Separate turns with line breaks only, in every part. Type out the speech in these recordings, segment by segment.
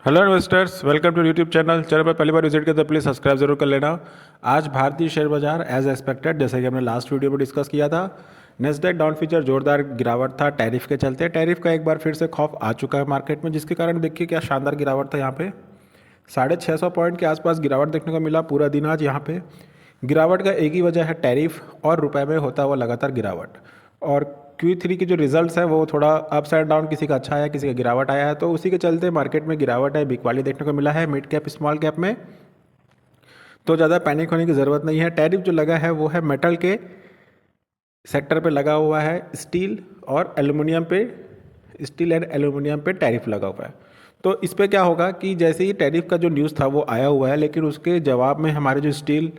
Hello investors, welcome to YouTube channel पर पहली बार visit किया तो प्लीज़ सब्सक्राइब जरूर कर लेना। आज भारतीय शेयर बाजार एज एक्सपेक्टेड, जैसे कि हमने लास्ट वीडियो में डिस्कस किया था, नेस्डैक डाउन फीचर जोरदार गिरावट था टैरिफ के चलते। टैरिफ का एक बार फिर से खौफ आ चुका है मार्केट में, जिसके कारण देखिए क्या शानदार गिरावट था। यहाँ पे 650 पॉइंट के आसपास गिरावट देखने को मिला पूरा दिन आज। यहाँ पे गिरावट का एक ही वजह है, टैरिफ और रुपए में होता हुआ लगातार गिरावट। और Q3 के जो रिजल्ट्स है वो थोड़ा अप्स एंड डाउन, किसी का अच्छा आया किसी का गिरावट आया है, तो उसी के चलते मार्केट में गिरावट है, बिकवाली देखने को मिला है मिड कैप स्मॉल कैप में। तो ज़्यादा पैनिक होने की ज़रूरत नहीं है। टैरिफ जो लगा है वो है मेटल के सेक्टर पे लगा हुआ है, स्टील और एल्युमिनियम पे, स्टील एंड एल्युमिनियम पे टैरिफ लगा हुआ है। तो इस पे क्या होगा कि जैसे ही टैरिफ का जो न्यूज़ था वो आया हुआ है, लेकिन उसके जवाब में हमारे जो स्टील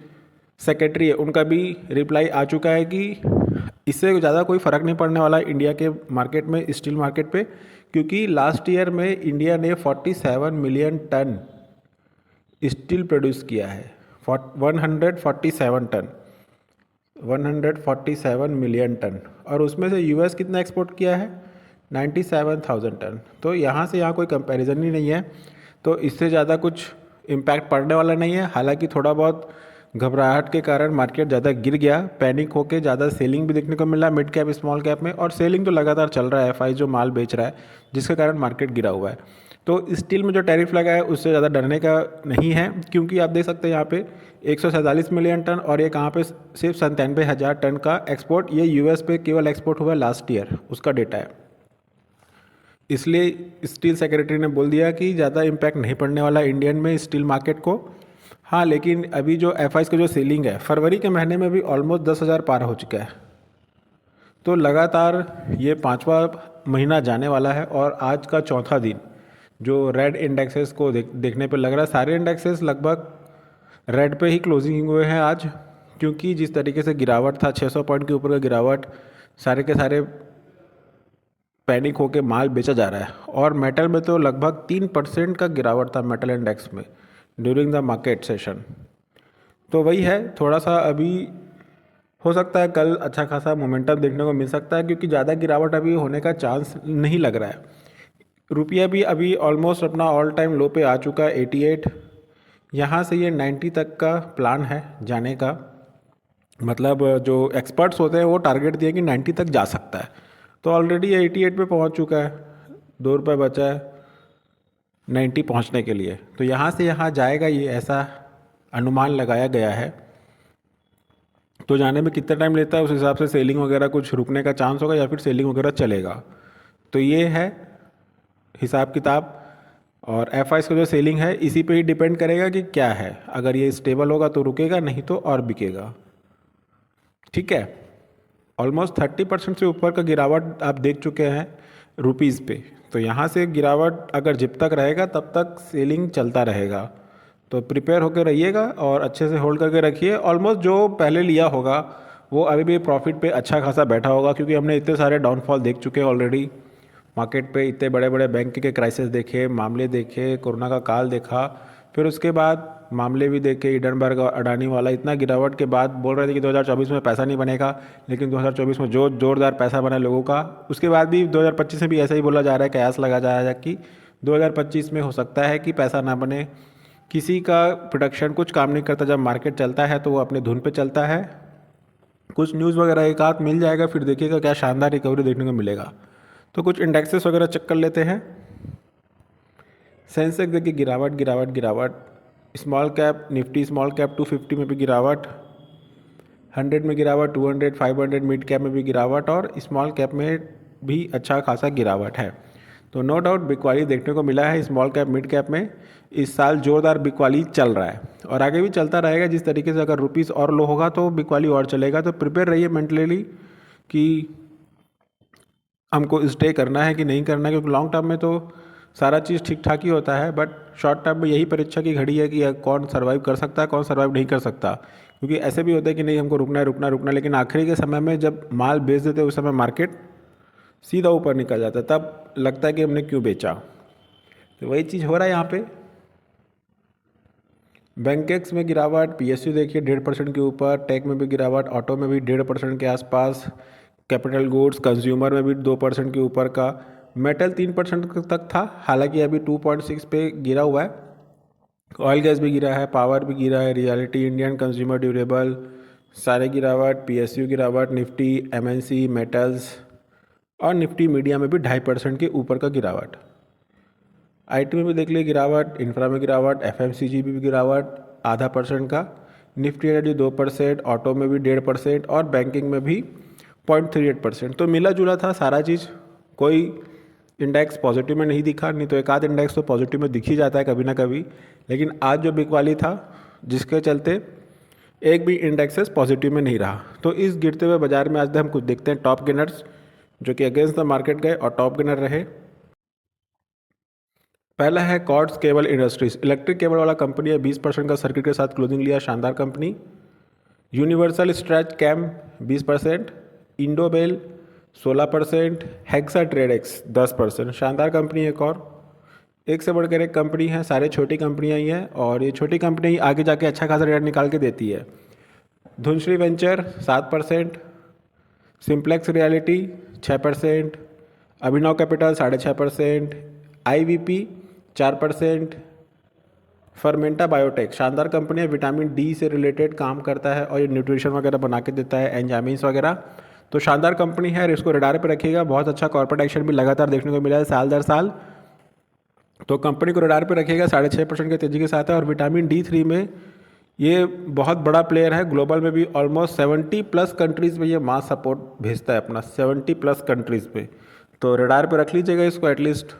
सेक्रेटरी है उनका भी रिप्लाई आ चुका है कि इससे ज़्यादा कोई फ़र्क नहीं पड़ने वाला इंडिया के मार्केट में, स्टील मार्केट पे, क्योंकि लास्ट ईयर में इंडिया ने 47 मिलियन टन स्टील प्रोड्यूस किया है। 147 टन, 147 मिलियन टन, और उसमें से यूएस कितना एक्सपोर्ट किया है? 97,000 टन। तो यहाँ से यहाँ कोई कंपैरिजन ही नहीं है। तो इससे ज़्यादा कुछ इम्पैक्ट पड़ने वाला नहीं है। हालांकि थोड़ा बहुत घबराहट के कारण मार्केट ज़्यादा गिर गया, पैनिक होके ज़्यादा सेलिंग भी देखने को मिला मिड कैप स्मॉल कैप में, और सेलिंग तो लगातार चल रहा है, एफआई जो माल बेच रहा है, जिसके कारण मार्केट गिरा हुआ है। तो स्टील में जो टैरिफ लगा है उससे ज़्यादा डरने का नहीं है, क्योंकि आप देख सकते हैं यहाँ पे 147 मिलियन टन, और ये कहाँ पे सिर्फ 97,000 टन का एक्सपोर्ट, ये यूएस पे केवल एक्सपोर्ट हुआ है लास्ट ईयर, उसका डेटा है। इसलिए स्टील सेक्रेटरी ने बोल दिया कि ज़्यादा इम्पैक्ट नहीं पड़ने वाला इंडियन में स्टील मार्केट को। हाँ, लेकिन अभी जो एफआईस का जो सेलिंग है फरवरी के महीने में भी ऑलमोस्ट 10,000 पार हो चुका है। तो लगातार ये 5वां महीना जाने वाला है, और आज का चौथा दिन जो रेड इंडेक्सेस को देखने पे लग रहा है, सारे इंडेक्सेस लगभग रेड पे ही क्लोजिंग हुए हैं आज, क्योंकि जिस तरीके से गिरावट था, 600 पॉइंट के ऊपर का गिरावट, सारे के सारे पैनिक होके माल बेचा जा रहा है। और मेटल में तो लगभग 3% का गिरावट था मेटल इंडेक्स में ड्यूरिंग द मार्केट सेशन। तो वही है, थोड़ा सा अभी हो सकता है कल अच्छा खासा मोमेंटम देखने को मिल सकता है, क्योंकि ज़्यादा गिरावट अभी होने का चांस नहीं लग रहा है। रुपया भी अभी ऑलमोस्ट अपना ऑल टाइम लो पे आ चुका है 88। यहाँ से ये 90 तक का प्लान है जाने का। मतलब जो एक्सपर्ट्स होते हैं वो टारगेट दिए कि 90 तक जा सकता है। तो ऑलरेडी 88 पे पहुँच चुका है, 2 रुपये बचा है 90 पहुँचने के लिए। तो यहाँ से यहाँ जाएगा, ये ऐसा अनुमान लगाया गया है। तो जाने में कितना टाइम लेता है उस हिसाब से सेलिंग वगैरह कुछ रुकने का चांस होगा, या फिर सेलिंग वगैरह चलेगा। तो ये है हिसाब किताब। और एफआईस का जो सेलिंग है इसी पे ही डिपेंड करेगा कि क्या है। अगर ये स्टेबल होगा तो रुकेगा, नहीं तो और बिकेगा। ठीक है, ऑलमोस्ट 30% से ऊपर का गिरावट आप देख चुके हैं रुपीज़ पे। तो यहाँ से गिरावट अगर जब तक रहेगा तब तक सेलिंग चलता रहेगा। तो प्रिपेयर होकर रहिएगा और अच्छे से होल्ड करके रखिए। ऑलमोस्ट जो पहले लिया होगा वो अभी भी प्रॉफिट पे अच्छा खासा बैठा होगा, क्योंकि हमने इतने सारे डाउनफॉल देख चुके हैं ऑलरेडी मार्केट पे। इतने बड़े बड़े बैंक के क्राइसिस देखे, मामले देखे, कोरोना का काल देखा, फिर उसके बाद मामले भी देखे, हिडनबर्ग और अडानी वाला। इतना गिरावट के बाद बोल रहे थे कि 2024 में पैसा नहीं बनेगा, लेकिन 2024 में जो जोरदार पैसा बना लोगों का। उसके बाद भी 2025 में भी ऐसा ही बोला जा रहा है, कयास लगा जा रहा है कि 2025 में हो सकता है कि पैसा ना बने। किसी का प्रोडक्शन कुछ काम नहीं करता, जब मार्केट चलता है तो वो अपने धुन पे चलता है। कुछ न्यूज़ वगैरह एक आध मिल जाएगा, फिर देखिएगा क्या शानदार रिकवरी देखने को मिलेगा। तो कुछ इंडेक्सेस वगैरह चेक कर लेते हैं। सेंसेक्स देखिए गिरावट गिरावट गिरावट। Small cap Nifty small cap 250 में भी गिरावट, 100 में गिरावट, 200 500 मिड कैप में भी गिरावट, और स्मॉल कैप में भी अच्छा खासा गिरावट है। तो नो डाउट बिकवाली देखने को मिला है स्मॉल कैप मिड कैप में। इस साल जोरदार बिकवाली चल रहा है और आगे भी चलता रहेगा। जिस तरीके से अगर रुपीस और लो होगा तो बिकवाली और चलेगा। तो प्रिपेयर रहिए मेंटली कि हमको स्टे करना है कि नहीं करना है, क्योंकि लॉन्ग टर्म में तो सारा चीज़ ठीक ठाक ही होता है, बट शॉर्ट टर्म में यही परीक्षा की घड़ी है कि कौन सर्वाइव कर सकता है, कौन सर्वाइव नहीं कर सकता। क्योंकि ऐसे भी होता है कि नहीं हमको रुकना है रुकना रुकना, लेकिन आखिरी के समय में जब माल बेच देते हैं उस समय मार्केट सीधा ऊपर निकल जाता है, तब लगता है कि हमने क्यों बेचा। तो वही चीज़ हो रहा है यहाँ पे। बैंकेक्स में गिरावट, पीएसयू देखिए 1.5% के ऊपर, टेक में भी गिरावट, ऑटो में भी 1.5% के आसपास, कैपिटल गुड्स कंज्यूमर में भी 2% के ऊपर का, मेटल 3% तक था, हालांकि अभी 2.6 पे गिरा हुआ है। ऑयल गैस भी गिरा है, पावर भी गिरा है, रियलिटी, इंडियन कंज्यूमर ड्यूरेबल सारे गिरावट, पीएसयू गिरावट, निफ्टी, एमएनसी, मेटल्स और निफ्टी मीडिया में भी 2.5% के ऊपर का गिरावट। आईटी में भी देख लिए गिरावट, इंफ्रा में गिरावट, एफएमसीजी भी गिरावट 0.5% का, निफ्टी एनर्जी 2%, ऑटो में भी 1.5% और बैंकिंग में भी 0.38%। तो मिला जुला था सारा चीज़, कोई इंडेक्स पॉजिटिव में नहीं दिखा, नहीं तो एक आध इंडेक्स तो पॉजिटिव में दिख ही जाता है कभी ना कभी। लेकिन आज जो बिक वाली था जिसके चलते एक भी इंडेक्सेस पॉजिटिव में नहीं रहा। तो इस गिरते हुए बाजार में आज हम कुछ देखते हैं टॉप गेनर्स जो कि अगेंस्ट द मार्केट गए और टॉप गेनर रहे। पहला है cords cable industries, electric cable वाला कंपनी है, 20% का सर्किट के साथ क्लोजिंग लिया, शानदार company. Universal starch chem 20%, Indobell 16%, hexa tradex 10%, शानदार कंपनी एक और। एक से बढ़कर एक कंपनी है, सारे छोटी कंपनियां ही हैं और ये छोटी कंपनी आगे जाके अच्छा खासा रिटर्न निकाल के देती है। धुनश्री वेंचर 7%, सिंप्लेक्स रियलिटी 6%, अभिनव कैपिटल 6.5%, IVP 4%, फर्मेंटा बायोटेक शानदार कंपनी है, विटामिन डी से रिलेटेड काम करता है और ये न्यूट्रिशन वगैरह बना के देता है, एंजाइम्स वगैरह। तो शानदार कंपनी है और इसको रडार पे रखिएगा। बहुत अच्छा कॉर्पोरेट एक्शन भी लगातार देखने को मिला है साल दर साल, तो कंपनी को रडार पे रखिएगा। 6.5% के तेजी के साथ है और विटामिन D3 में ये बहुत बड़ा प्लेयर है, ग्लोबल में भी ऑलमोस्ट 70+ कंट्रीज़ में ये मास सपोर्ट भेजता है अपना, 70+ कंट्रीज़ पे। तो रडार पे रख लीजिएगा इसको एटलीस्ट।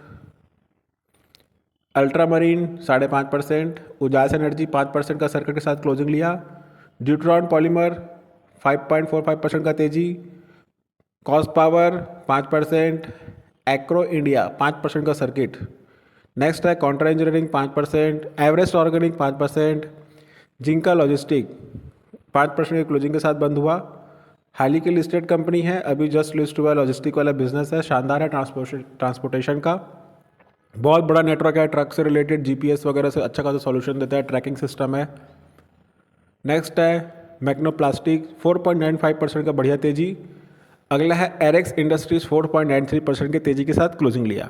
अल्ट्रामरीन 5.5%, उजास एनर्जी 5% का सर्किट के साथ क्लोजिंग लिया, ड्यूट्रॉन पॉलीमर 5.45% का तेजी, कॉस्ट पावर 5%, एक्रो इंडिया 5% का सर्किट। नेक्स्ट है contra engineering 5%, Everest organic 5%, Zinka logistic 5% के क्लोजिंग के साथ बंद हुआ। हाल ही की लिस्टेड कंपनी है, अभी जस्ट लिस्ट हुआ, लॉजिस्टिक वाला बिजनेस है, शानदार है, ट्रांसपोर्टेशन का बहुत बड़ा नेटवर्क है, ट्रक से रिलेटेड जीपीएस वगैरह से अच्छा खासा सॉल्यूशन देता है, ट्रैकिंग सिस्टम है। नेक्स्ट है मैग्नोप्लास्टिक 4.95% का बढ़िया तेजी। अगला है एरेक्स इंडस्ट्रीज 4.93% के तेजी के साथ क्लोजिंग लिया।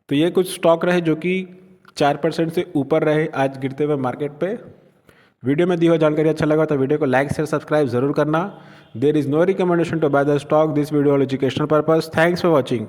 तो ये कुछ स्टॉक रहे जो कि 4% से ऊपर रहे आज गिरते हुए मार्केट पे। वीडियो में दी हुई जानकारी अच्छा लगा तो वीडियो को लाइक शेयर सब्सक्राइब जरूर करना। There is no recommendation to buy the stock, this video educational purpose. Thanks for watching.